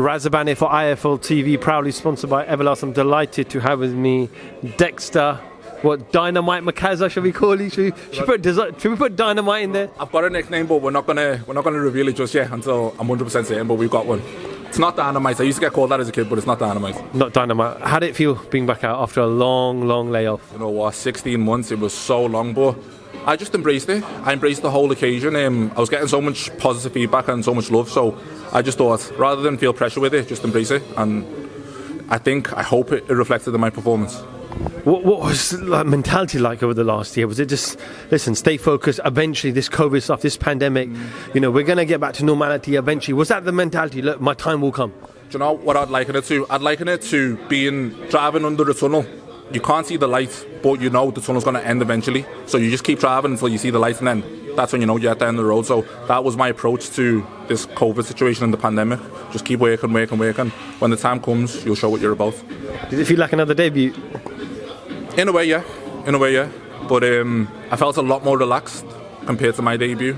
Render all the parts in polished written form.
Razabani for IFL TV, proudly sponsored by Everlast. I'm delighted to have with me Dexter. What, Dynamite Makaza, should we call you? Should we put Dynamite in there? I've got a nickname, but we're not gonna reveal it just yet until I'm 100% certain. But we've got one. It's not Dynamite. I used to get called that as a kid, but it's not Dynamite. Not Dynamite. How did it feel being back out after a long layoff? You know what? 16 months. It was so long, but I just embraced it. I embraced the whole occasion. I was getting so much positive feedback and so much love, so I just thought, rather than feel pressure with it, just embrace it. And I hope it reflected in my performance. What was the mentality like over the last year? Was it just, listen, stay focused, eventually this COVID stuff, this pandemic, we're going to get back to normality eventually. Was that the mentality? Look, my time will come. Do you know what I'd liken it to? I'd liken it to driving under a tunnel. You can't see the light, but you know the tunnel's going to end eventually. So you just keep driving until you see the light, and then that's when you know you're at the end of the road. So that was my approach to this COVID situation and the pandemic. Just keep working. When the time comes, you'll show what you're about. Did it feel like another debut? In a way, yeah. But I felt a lot more relaxed compared to my debut.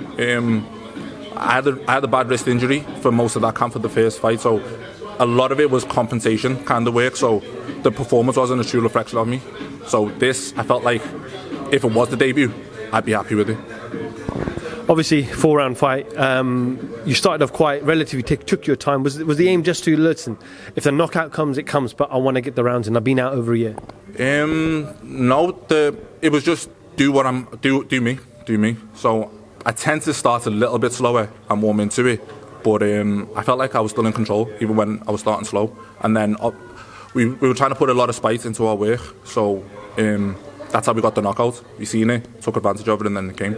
I had a bad wrist injury for most of that camp for the first fight, so a lot of it was compensation kind of work. So the performance wasn't a true reflection of me. So this, I felt like if it was the debut, I'd be happy with it. Obviously, 4-round fight. You started off quite relatively, took your time. Was the aim just to listen? If the knockout comes, it comes. But I want to get the rounds in. I've been out over a year. No, it was just do me. So I tend to start a little bit slower and warm into it. But I felt like I was still in control even when I was starting slow. And then we were trying to put a lot of spite into our work. So that's how we got the knockout. We seen it, took advantage of it, and then it came.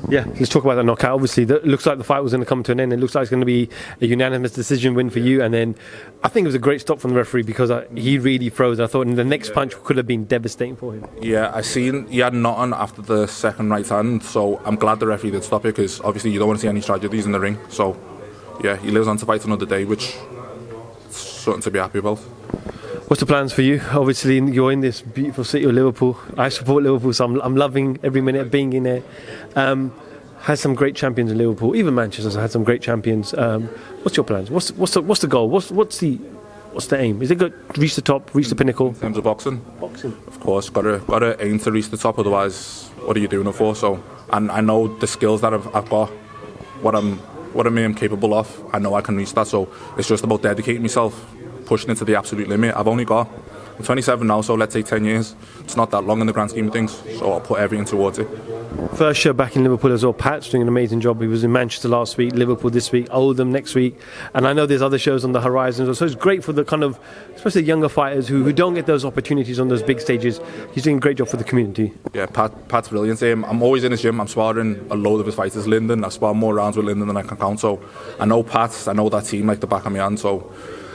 Yeah, let's talk about that knockout. Obviously, it looks like the fight was going to come to an end. It looks like it's going to be a unanimous decision win for you. And then I think it was a great stop from the referee because he really froze. I thought the next punch could have been devastating for him. Yeah, I seen he had nothing after the second right hand. So I'm glad the referee did stop it because obviously you don't want to see any tragedies in the ring. So yeah, he lives on to fight another day, which is something to be happy about. What's the plans for you? Obviously, you're in this beautiful city of Liverpool. I support Liverpool, so I'm loving every minute of being in there. Has some great champions in Liverpool. Even Manchester's had some great champions. What's your plans? What's the goal? What's the aim? Is it good to reach the top, reach the pinnacle? In terms of boxing? Boxing. Of course, gotta aim to reach the top. Otherwise, what are you doing it for? So, and I know the skills that I've got, what I'm capable of. I know I can reach that. So it's just about dedicating myself, pushing it to the absolute limit. I'm 27 now, so let's say 10 years. It's not that long in the grand scheme of things, so I'll put everything towards it. First show back in Liverpool as well. Pat's doing an amazing job. He was in Manchester last week, Liverpool this week, Oldham next week, and I know there's other shows on the horizon. So it's great for the kind of, especially younger fighters who don't get those opportunities on those big stages. He's doing a great job for the community. Yeah, Pat's brilliant. I'm always in his gym. I'm sparring a load of his fighters. Lyndon, I've sparred more rounds with Lyndon than I can count. So I know Pat, I know that team like the back of my hand. So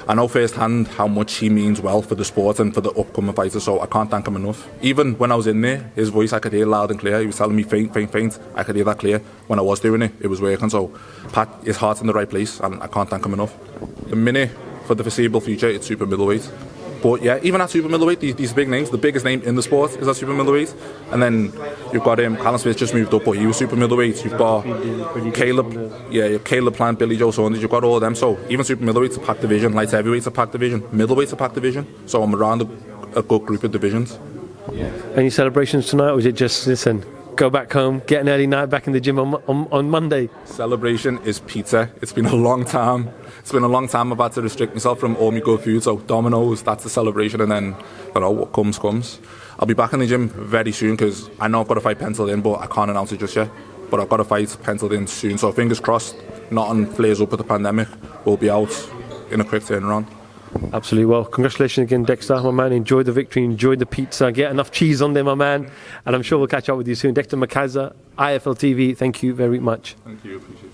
I know firsthand how much he means well for the sport and for the upcoming fighters, so I can't thank him enough. Even when I was in there, his voice I could hear loud and clear. He was telling me faint. I could hear that clear. When I was doing it, it was working. So Pat, his heart's in the right place, and I can't thank him enough. The minute for the foreseeable future, it's super middleweight. But yeah, even at super middleweight, these big names, the biggest name in the sport is at super middleweight. And then you've got Callum Smith just moved up, but he was super middleweight. You've got Caleb Plant, Billy Joe Saunders. You've got all of them. So even super middleweight's a packed division, light heavyweight's a packed division, middleweight's a packed division. So I'm around a good group of divisions. Any celebrations tonight, or is it just listen? Go back home, get an early night back in the gym on Monday. Celebration is pizza. It's been a long time. I've had to restrict myself from all my good food. So Domino's, that's the celebration, and then what comes. I'll be back in the gym very soon because I know I've got a fight penciled in, but I can't announce it just yet. But I've got a fight penciled in soon. So fingers crossed, nothing flares up with the pandemic. We'll be out in a quick turnaround. Absolutely. Well, congratulations again, Dexter, my man. Enjoy the victory, enjoy the pizza, get enough cheese on there, my man. And I'm sure we'll catch up with you soon. Dexter Makaza, IFL TV, thank you very much. Thank you, appreciate it.